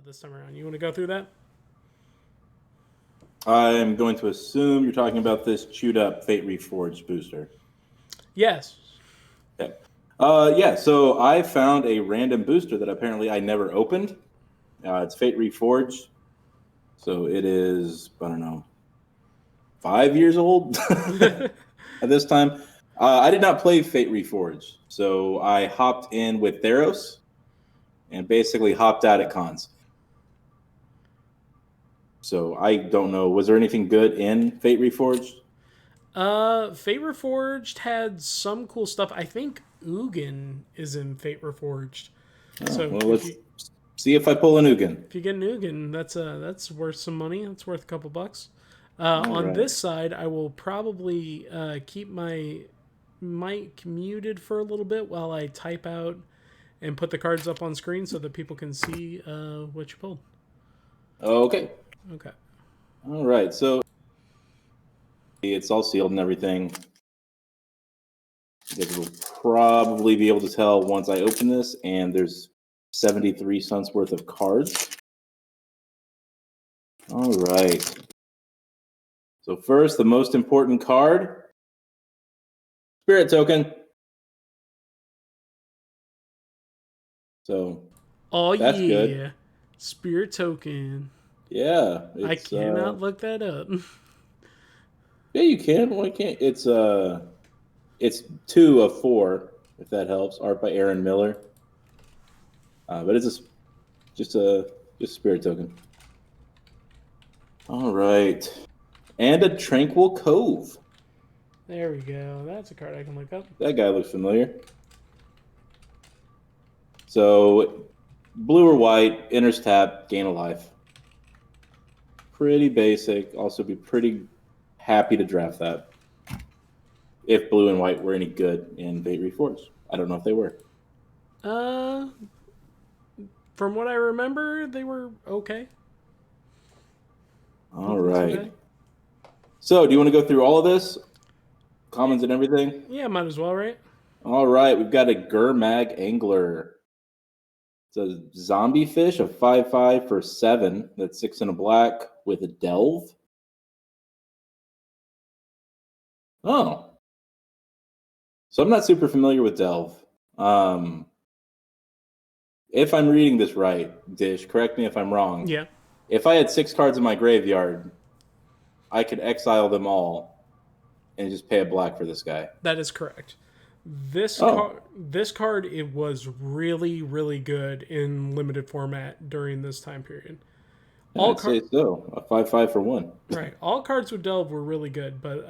this time around. You want to go through that? I'm going to assume you're talking about this chewed up Fate Reforged booster. Yes. Okay. Yeah, so I found a random booster that apparently I never opened. It's Fate Reforged. So it is, I don't know, 5 years old at this time. I did not play Fate Reforged. So I hopped in with Theros and basically hopped out at cons. So I don't know. Was there anything good in Fate Reforged? Fate Reforged had some cool stuff. I think Ugin is in Fate Reforged. So Well, let's see if I pull an Ugin. if you get an Ugin, that's worth some money. That's worth a couple bucks. On this side, I will probably keep my mic muted for a little bit while I type out and put the cards up on screen so that people can see what you pulled. Okay. Okay. All right. So it's all sealed and everything. You guys will probably be able to tell once I open this, and there's 73 cents worth of cards. All right. So first, the most important card, Spirit Token. So that's good. Spirit Token. Yeah. I cannot look that up. Yeah, you can. Why can't? It's 2 of 4, if that helps. Art by Aaron Miller. But it's just a Spirit Token. All right. And a Tranquil Cove. There we go. That's a card I can look up. That guy looks familiar. So, blue or white, enters tap, gain a life. Pretty basic. Also be pretty happy to draft that. If blue and white were any good in Fate Reforged. I don't know if they were. From what I remember, they were okay. All right. Okay. So, do you want to go through all of this? Commons and everything? Yeah, might as well, right? All right. We've got a Gurmag Angler. It's a zombie fish, a 5/5 for 7. That's 6 and a black with a delve. Oh. So I'm not super familiar with delve. If I'm reading this right, Dish, correct me if I'm wrong. Yeah. If I had 6 cards in my graveyard, I could exile them all and just pay a black for this guy. That is correct. This card, it was really, really good in limited format during this time period. I'd say so. A 5/5 for 1. Right. All cards with Delve were really good, but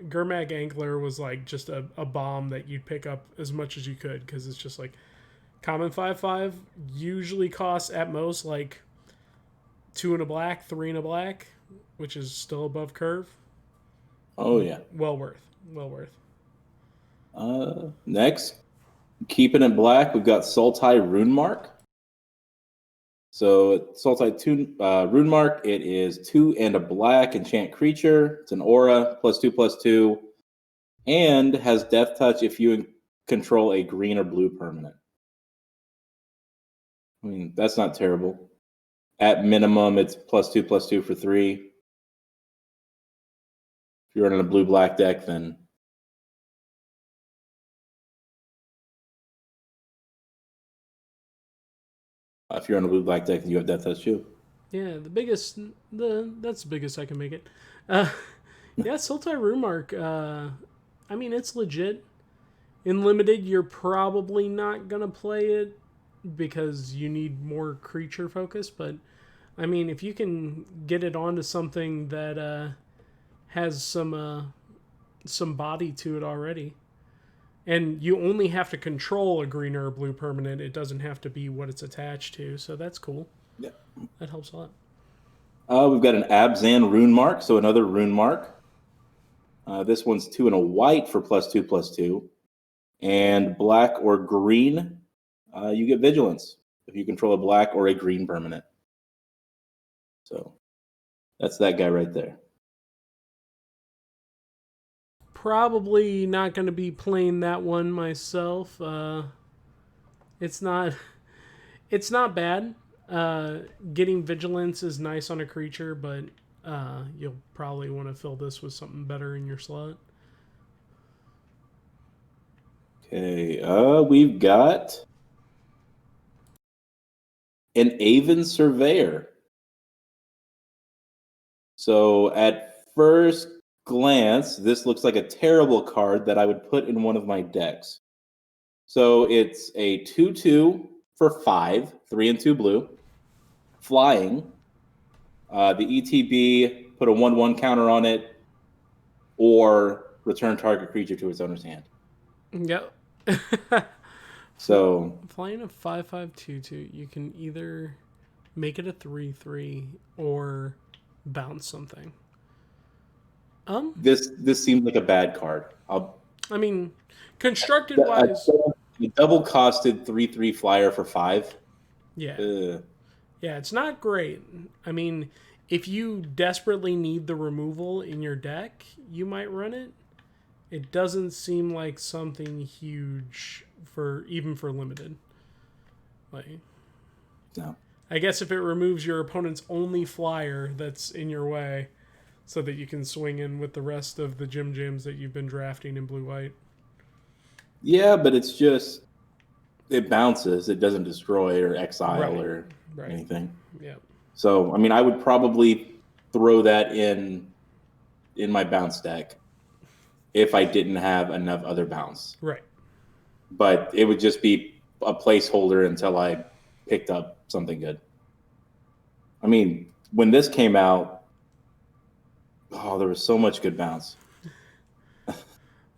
Gurmag Angler was like just a bomb that you'd pick up as much as you could because it's just like common 5/5 usually costs at most like 2 and a black, 3 and a black, which is still above curve. Oh, yeah. Well worth. Next, keeping it black, we've got Sultai Runemark. So Sultai Runemark, it is 2 and a black enchant creature. It's an aura, +2/+2, and has death touch if you control a green or blue permanent. I mean, that's not terrible. At minimum, it's +2/+2 for 3. If you're running a blue-black deck, then if you're on a blue-black deck, you have death touch too. Yeah, that's the biggest I can make it. Yeah, Sultai Runemark. I mean, it's legit. In limited, you're probably not gonna play it because you need more creature focus. But I mean, if you can get it onto something that has some body to it already, and you only have to control a green or a blue permanent, it doesn't have to be what it's attached to. So that's cool. Yeah, that helps a lot. We've got an Abzan Runemark, so another Runemark. This one's 2 and a white for +2/+2. And black or green, you get Vigilance if you control a black or a green permanent. So that's that guy right there. Probably not going to be playing that one myself. It's not bad. Getting Vigilance is nice on a creature, but you'll probably want to fill this with something better in your slot. Okay, we've got an Aven Surveyor. So at first glance, this looks like a terrible card that I would put in one of my decks. So it's a 2/2 for 5, 3 and 2 blue, flying. The ETB, put a 1/1 counter on it, or return target creature to its owner's hand. Yep. So flying a 5/5/2/2, you can either make it a 3/3 or bounce something. This seems like a bad card. I mean, constructed wise, a double costed 3/3 flyer for 5. yeah, yeah, it's not great. I mean, if you desperately need the removal in your deck, you might run it. It doesn't seem like something huge for even for limited. Like, No. I guess if it removes your opponent's only flyer that's in your way, so that you can swing in with the rest of the Jim Jims that you've been drafting in blue-white. Yeah, but it's just it bounces. It doesn't destroy or exile or anything. Yeah. So I mean, I would probably throw that in my bounce deck if I didn't have enough other bounce. Right. But it would just be a placeholder until I picked up something good. I mean, when this came out, there was so much good bounce.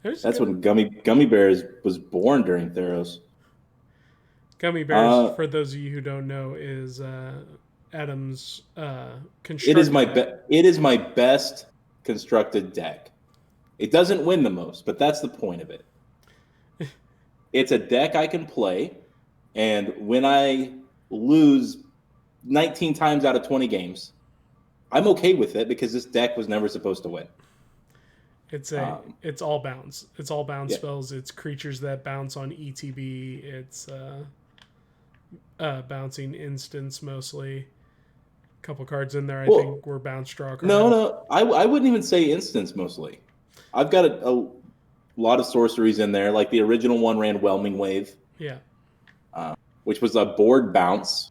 That's when Gummy Bears was born during Theros. Gummy Bears, for those of you who don't know, is Adam's constructed It is my best constructed deck. It doesn't win the most, but that's the point of it. It's a deck I can play, and when I lose 19 times out of 20 games, I'm okay with it because this deck was never supposed to win. It's all bounce. It's all bounce spells. It's creatures that bounce on ETB. It's bouncing instants mostly. A couple cards in there I think were bounce draw cards. No, I wouldn't even say instants mostly. I've got a lot of sorceries in there. Like the original one ran Whelming Wave. Yeah. Which was a board bounce,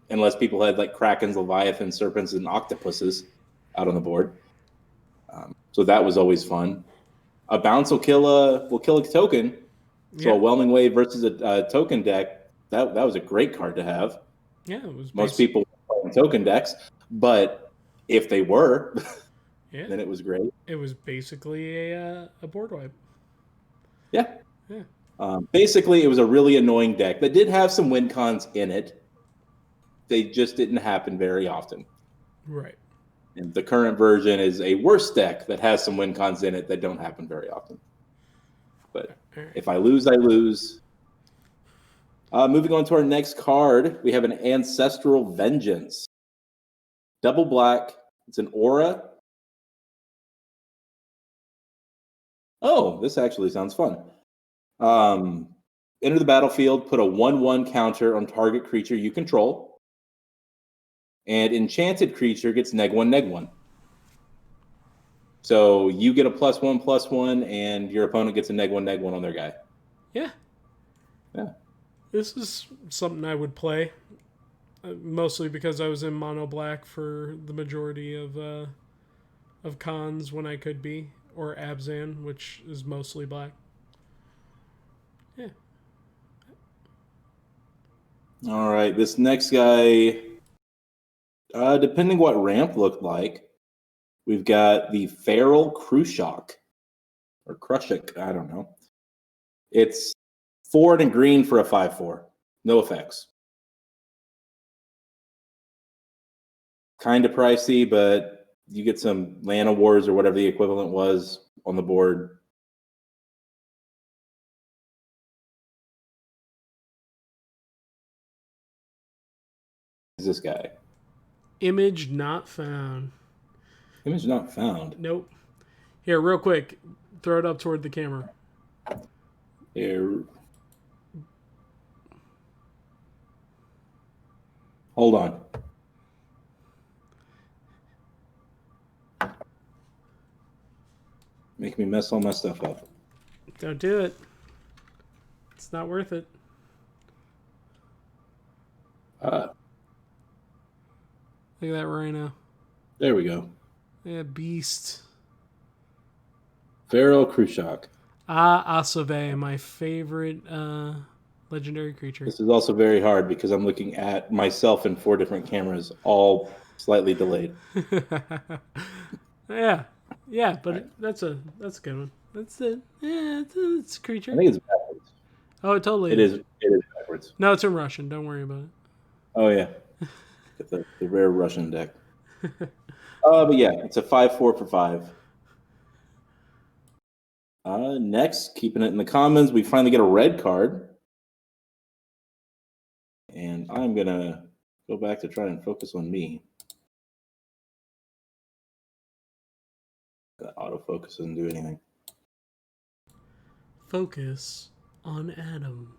unless people had like Krakens, Leviathans, Serpents, and Octopuses out on the board. So that was always fun. A bounce will kill a token. So a Whelming Wave versus a token deck, that was a great card to have. Yeah, it was. Most people play token decks, but if they were, then it was great. It was basically a board wipe. Yeah. Basically, it was a really annoying deck that did have some win cons in it. They just didn't happen very often. Right. And the current version is a worse deck that has some win cons in it that don't happen very often. But if I lose, I lose. Moving on to our next card, we have an Ancestral Vengeance. Double black. It's an aura. Oh, this actually sounds fun. Enter the battlefield, put a 1/1 counter on target creature you control. And enchanted creature gets -1/-1. So you get a +1/+1, and your opponent gets a -1/-1 on their guy. Yeah. This is something I would play, mostly because I was in mono black for the majority of cons when I could be, or Abzan, which is mostly black. Yeah. All right, this next guy, depending what ramp looked like, we've got the Farrel Krushok, or Krushik, I don't know. It's 4 and green for a 5/4. No effects. Kind of pricey, but you get some Lana Wars or whatever the equivalent was on the board. Is this guy? Image not found. Image not found. Nope. Here, real quick, throw it up toward the camera. Here. Hold on. Make me mess all my stuff up. Don't do it. It's not worth it. Ah, Look at that rhino. there we go. Yeah, beast. Farrel Krushak. Asove, my favorite legendary creature. This is also very hard because I'm looking at myself in 4 different cameras, all slightly delayed. Yeah, yeah, but Right. that's a good one. That's it. Yeah, it's a I creature. think it's backwards. Oh, it totally It is. is. It is backwards. No, it's in Russian. Don't worry about Oh yeah, get the rare Russian deck. But yeah, it's a 5/4 for 5. Next, keeping it in the commons, we finally get a red card, and I'm gonna go back to try and focus on me. The autofocus doesn't do anything. it. Focus on Adam.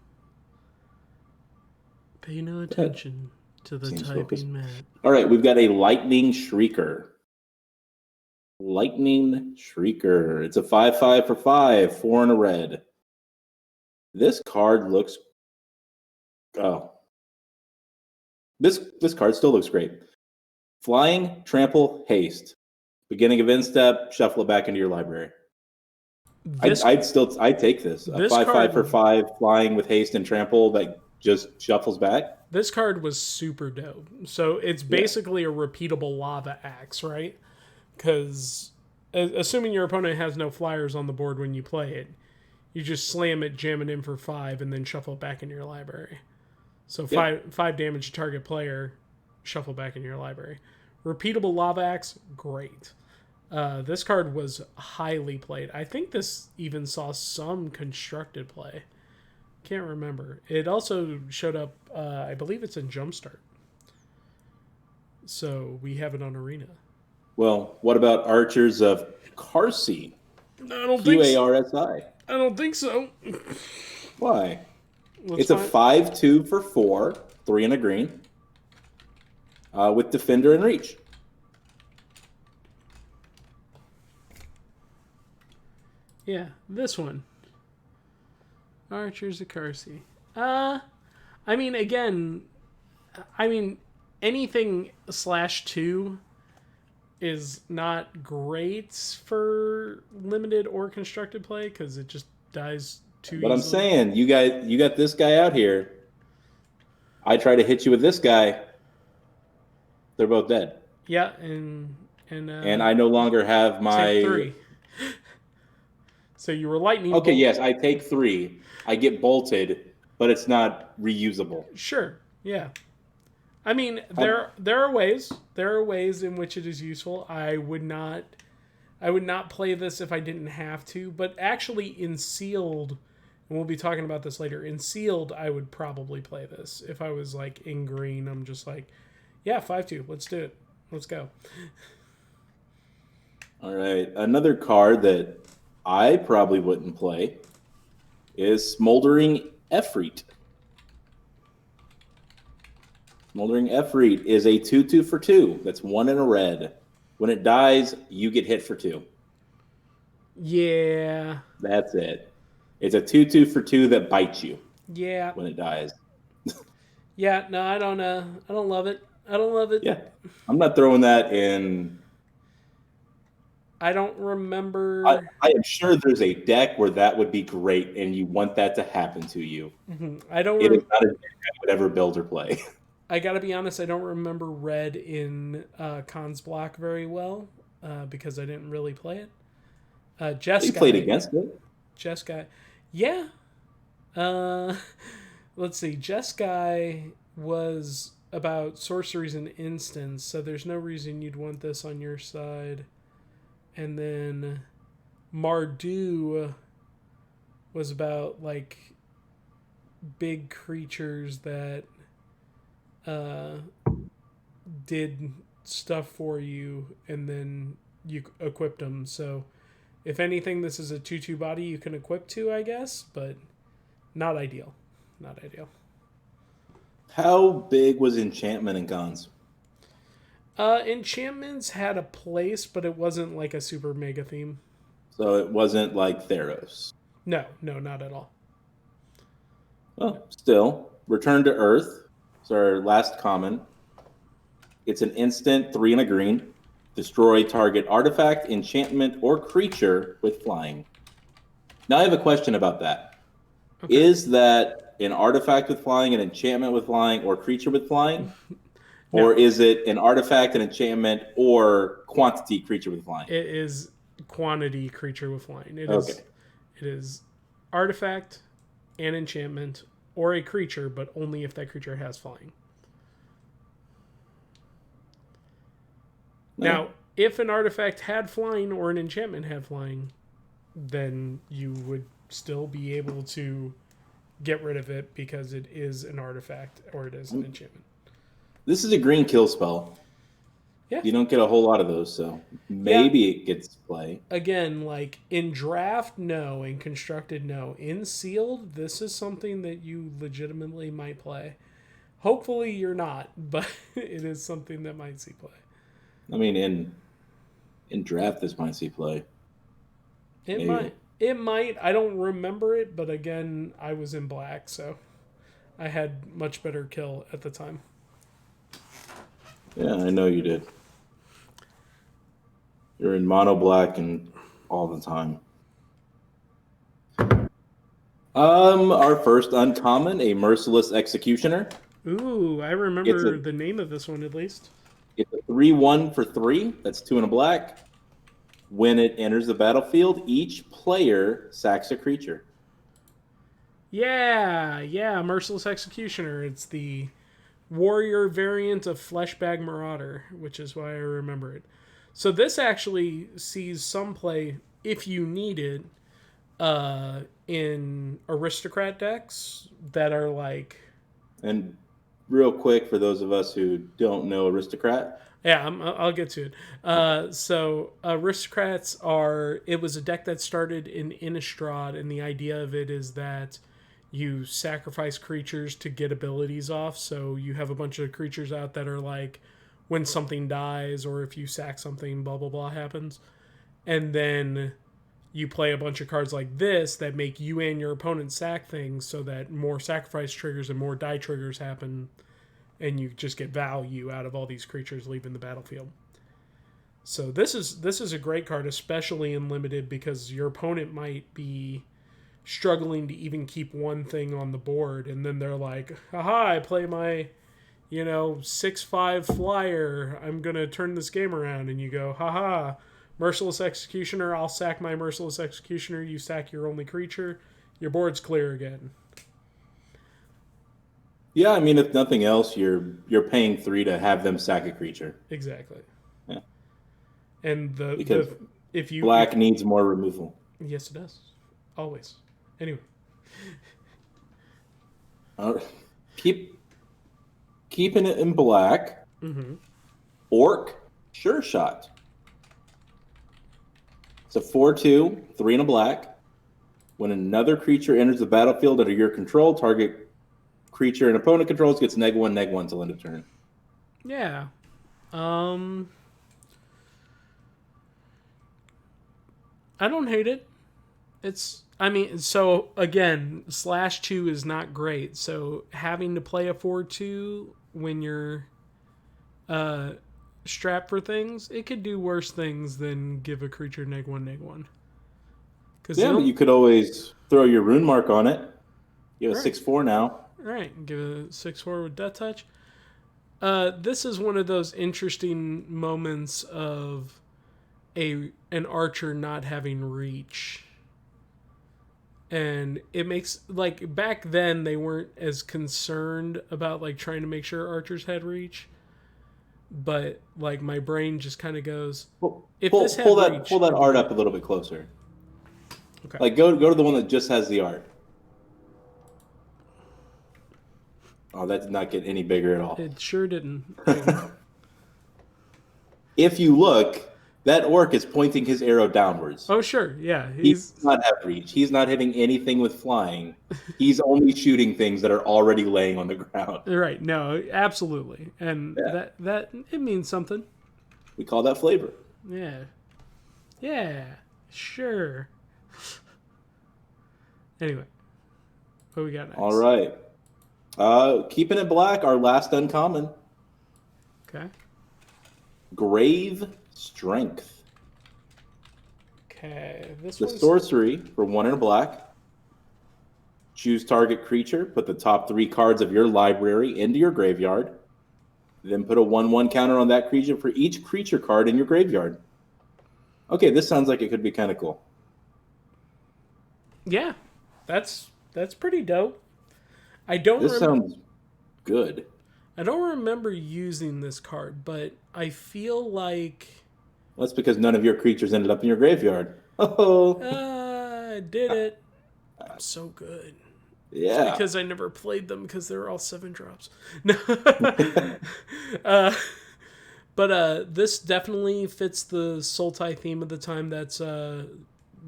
Pay no attention to the Seems typing focused. mat. All right, we've got a Lightning Shrieker. Lightning Shrieker. It's a 5/5 for 5, 4 and a red. This card looks. Oh, this card still looks great. Flying, trample, haste. Beginning of instep, shuffle it back into your library. I'd take this. A this 5/5 for card- 5, flying with haste and trample that just shuffles back. This card was super dope. So it's basically a repeatable lava axe, right? Because assuming your opponent has no flyers on the board when you play it, you just slam it, jam it in for 5, and then shuffle it back into your library. So five damage to target player, shuffle back into your library. Repeatable lava axe, great. This card was highly played. I think this even saw some constructed play. Can't remember. It also showed up, I believe it's in Jumpstart. So we have it on Arena. Well, what about Archers of Karsi? I don't QARSI. I don't think so. Why? Let's It's a 5/2 for 4, 3 and a green, with Defender and Reach. Yeah, this one. Archers of Karsi. I mean, again, anything /2 is not great for limited or constructed play because it just dies too But easily. I'm saying, you got this guy out here. I try to hit you with this guy. They're both dead. Yeah, and I no longer have my take 3. So you were lightning. Okay, yes, I take 3. I get bolted, but it's not reusable. Sure. Yeah. I mean, there are ways. There are ways in which it is useful. I would not play this if I didn't have to, but actually in sealed, and we'll be talking about this later. In sealed, I would probably play this if I was like in green. I'm just like, yeah, 5/2. Let's do it. Let's go. All right, another card that I probably wouldn't play is Smoldering Efreet. Smoldering Efreet is a 2/2 for 2. That's 1 and a red. When it dies, you get hit for 2. Yeah. That's it. It's a 2/2 for 2 that bites you. Yeah. When it dies. Yeah. No, I don't. I don't love it. I don't love it. Yeah, I'm not throwing that in. I don't remember. I am sure there's a deck where that would be great, and you want that to happen to you. I don't. It is not a deck I would ever build or play. I gotta be honest. I don't remember red in Khan's block very well because I didn't really play it. You played against it. Jeskai, yeah. Let's see. Jeskai was about sorceries and instants, so there's no reason you'd want this on your side. And then Mardu was about like big creatures that did stuff for you, and then you equipped them. So if anything, this is a 2/2 body you can equip to, I guess, but not ideal. Not ideal. How big was enchantment in cons? Enchantments had a place, but it wasn't like a super mega theme. So it wasn't like Theros. No, no, not at all. Well, still, Return to Earth. It's our last common. It's an instant 3 and a green. Destroy target artifact, enchantment, or creature with flying. Now I have a question about that. Okay. Is that an artifact with flying, an enchantment with flying, or creature with flying? No. Or is it an artifact, an enchantment, or quantity creature with flying? It is quantity creature with flying. It is artifact, an enchantment, or a creature, but only if that creature has flying. No. Now, if an artifact had flying or an enchantment had flying, then you would still be able to get rid of it because it is an artifact or it is an enchantment. This is a green kill spell. Yeah. You don't get a whole lot of those, so maybe it gets play. Again, like in draft, no. In constructed, no. In sealed, this is something that you legitimately might play. Hopefully you're not, but it is something that might see play. I mean, in draft, this might see play. It Maybe. might. It might. I don't remember it, but again, I was in black, so I had much better kill at the time. Yeah, I know you did. You're in mono black and all the time. Our first uncommon, a Merciless Executioner. Ooh, I remember the name of this one at least. It's a 3/1 for 3. That's 2 and a black. When it enters the battlefield, each player sacks a creature. Yeah, Merciless Executioner. It's the warrior variant of Fleshbag Marauder, which is why I remember it. So this actually sees some play, if you need it, in aristocrat decks that are like... And real quick, for those of us who don't know aristocrat. Yeah, I'll get to it. So aristocrats are... It was a deck that started in Innistrad, and the idea of it is that you sacrifice creatures to get abilities off. So you have a bunch of creatures out that are like, when something dies or if you sack something, blah, blah, blah happens. And then you play a bunch of cards like this that make you and your opponent sack things so that more sacrifice triggers and more die triggers happen, and you just get value out of all these creatures leaving the battlefield. So this is a great card, especially in limited, because your opponent might be struggling to even keep one thing on the board, and then they're like, haha, I play my 6/5 flyer, I'm gonna turn this game around, and you go, haha, Merciless Executioner, I'll sack my Merciless Executioner, you sack your only creature, your board's clear again. Yeah, I mean, if nothing else, you're paying 3 to have them sack a creature. Exactly. Yeah. And if black needs more removal. Yes, it does. Always. Anyway. Keeping it in black. Mm-hmm. Orc, Sure Shot. It's a 4/2, 3 and a black. When another creature enters the battlefield under your control, target creature and opponent controls gets -1/-1 till end of turn. Yeah. I don't hate it. So again, /2 is not great. So having to play a 4/2 when you're strapped for things, it could do worse things than give a creature -1/-1. Yeah, but you could always throw your Runemark on it. You have a 6/4 now. Right, give a 6/4 with Death Touch. This is one of those interesting moments of an archer not having reach. And it makes, like, back then they weren't as concerned about like trying to make sure archers had reach. But like my brain just kind of goes, pull that art up a little bit closer. Okay. Like go to the one that just has the art. Oh, that did not get any bigger at all. It sure didn't. If you look, That orc is pointing his arrow downwards. Oh, sure. Yeah. He does not have reach. He's not hitting anything with flying. He's only shooting things that are already laying on the ground. Right. No, absolutely. And that it means something. We call that flavor. Yeah. Yeah. Sure. Anyway, what we got next? All right. Keeping it black, our last uncommon. Okay. Grave Strength. Okay. This The one's sorcery for 1 and a black. Choose target creature. Put the top 3 cards of your library into your graveyard. Then put a 1/1 counter on that creature for each creature card in your graveyard. Okay, this sounds like it could be kind of cool. Yeah. That's pretty dope. I don't This sounds good. I don't remember using this card, but I feel like That's because none of your creatures ended up in your graveyard. Oh, I did it. I'm so good. yeah. It's because I never played them because they were all 7-drops. But this definitely fits the Sultai theme of the time. That's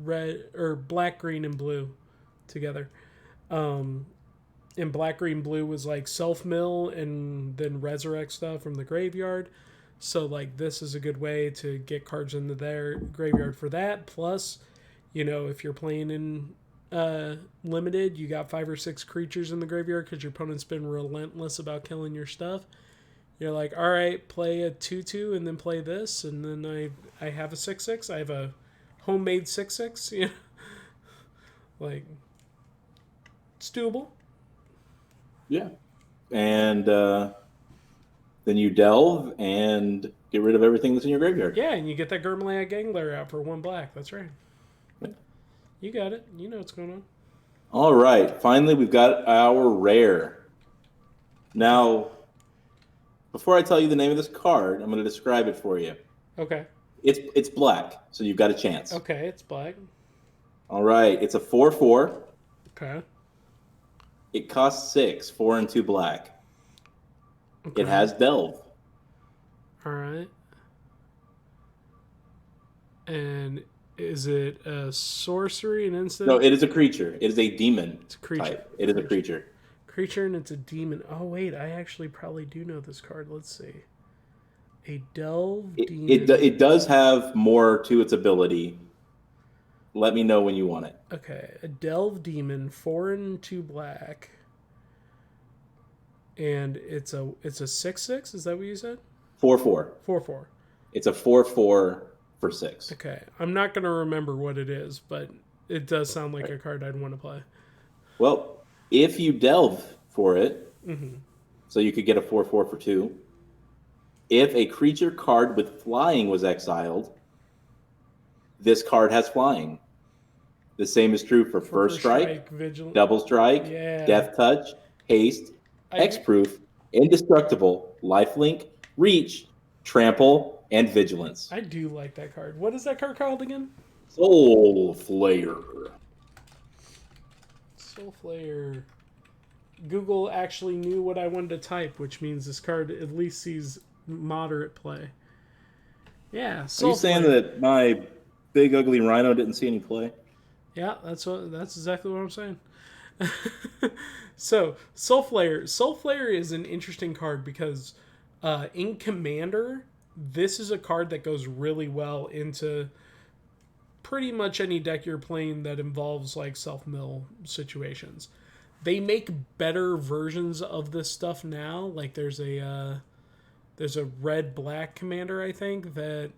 red or black, green, and blue together. And black, green, blue was like self mill and then resurrect stuff from the graveyard. So like this is a good way to get cards into their graveyard for that. Plus, if you're playing in limited, you got 5 or 6 creatures in the graveyard because your opponent's been relentless about killing your stuff. You're like, all right, play a 2/2 and then play this, and then I have a 6/6. I have a homemade 6/6. Like it's doable. Yeah. And then you delve and get rid of everything that's in your graveyard. Yeah, and you get that Gurmag Angler out for 1 black. That's right. Yeah. You got it. You know what's going on. All right. Finally, we've got our rare. Now, before I tell you the name of this card, I'm going to describe it for you. Okay. It's black, so you've got a chance. Okay, it's black. All right. It's a 4/4. Okay. It costs 6, 4 and 2 black. Okay. It has delve. All right. And is it a sorcery, an instant? No, it is a creature. It is a demon. It's a creature. Type. It is a creature. Creature, and it's a demon. Oh, wait. I actually probably do know this card. Let's see. A delve demon. It does have more to its ability. Let me know when you want it. Okay. A delve demon, 4 and 2 black. And it's a 6/6? Is that what you said? 4/4. 4/4. It's a 4/4 for 6. Okay. I'm not going to remember what it is, but it does sound like a card I'd want to play. Well, if you delve for it, Mm-hmm. so you could get a 4/4 for 2. If a creature card with flying was exiled, this card has flying. The same is true for first strike, Vigilance. double strike, Yeah. death touch, haste, hexproof, indestructible, lifelink, reach, trample, and vigilance. I do like that card. What is that card called again? Soul Flayer. Soul Flayer. Google actually knew what I wanted to type, which means this card at least sees moderate play. Yeah, Soul Are you saying Flayer. that my big ugly rhino didn't see any play? Yeah, that's exactly what I'm saying. So, Soul Flayer. Soul Flayer is an interesting card because in Commander, this is a card that goes really well into pretty much any deck you're playing that involves like self-mill situations. They make better versions of this stuff now. Like there's a red-black Commander, I think, that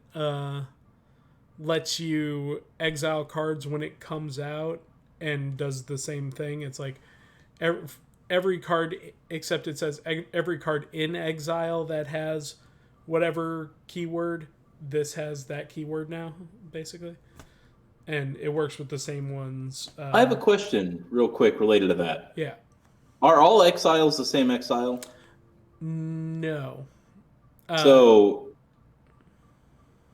lets you exile cards when it comes out and does the same thing. It's like every card, except it says every card in exile that has whatever keyword, this has that keyword now, basically. And it works with the same ones. I have a question real quick related to that. Yeah. Are all exiles the same exile? No. So,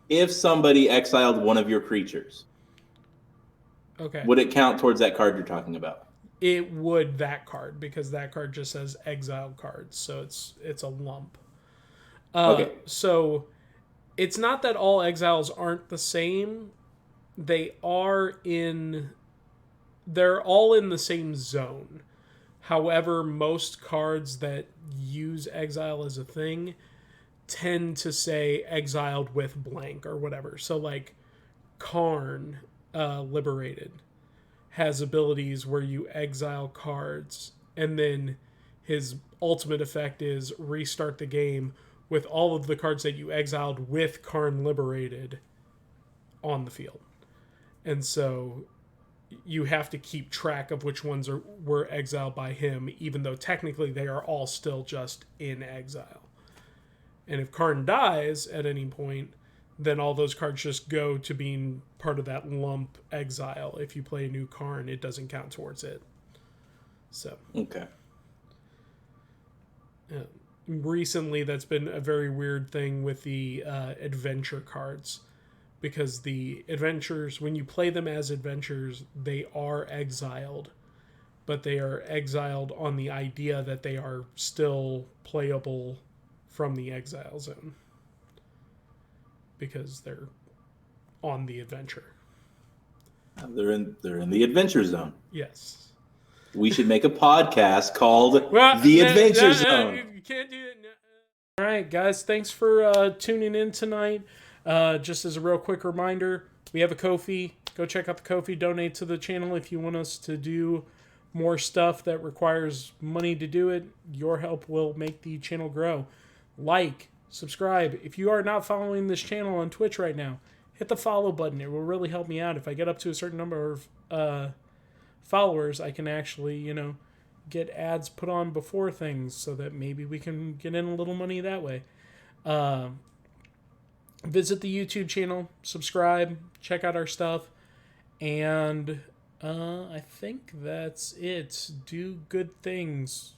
if somebody exiled one of your creatures, Okay. would it count towards that card you're talking about? It would, that card, because that card just says exiled cards, so it's a lump. Okay. So it's not that all exiles aren't the same. They are in. They're all in the same zone. However, most cards that use exile as a thing tend to say exiled with blank or whatever. So, like, Karn, Liberated, has abilities where you exile cards, and then his ultimate effect is restart the game with all of the cards that you exiled with Karn Liberated on the field. And so you have to keep track of which ones were exiled by him, even though technically they are all still just in exile. And if Karn dies at any point, then all those cards just go to being part of that lump exile. If you play a new Karn, it doesn't count towards it. So Okay. Recently, that's been a very weird thing with the adventure cards. Because the adventures, when you play them as adventures, they are exiled. But they are exiled on the idea that they are still playable from the exile zone. Because they're on the adventure. They're in the adventure zone. Yes. We should make a podcast called The Adventure Zone. You can't do it. All right, guys. Thanks for tuning in tonight. Just as a real quick reminder, we have a Ko-fi. Go check out the Ko-fi. Donate to the channel if you want us to do more stuff that requires money to do it. Your help will make the channel grow. Like, subscribe. If you are not following this channel on Twitch right now, hit the follow button. It will really help me out. If I get up to a certain number of followers, I can actually, get ads put on before things so that maybe we can get in a little money that way. Visit the YouTube channel, subscribe, check out our stuff, and I think that's it. Do good things.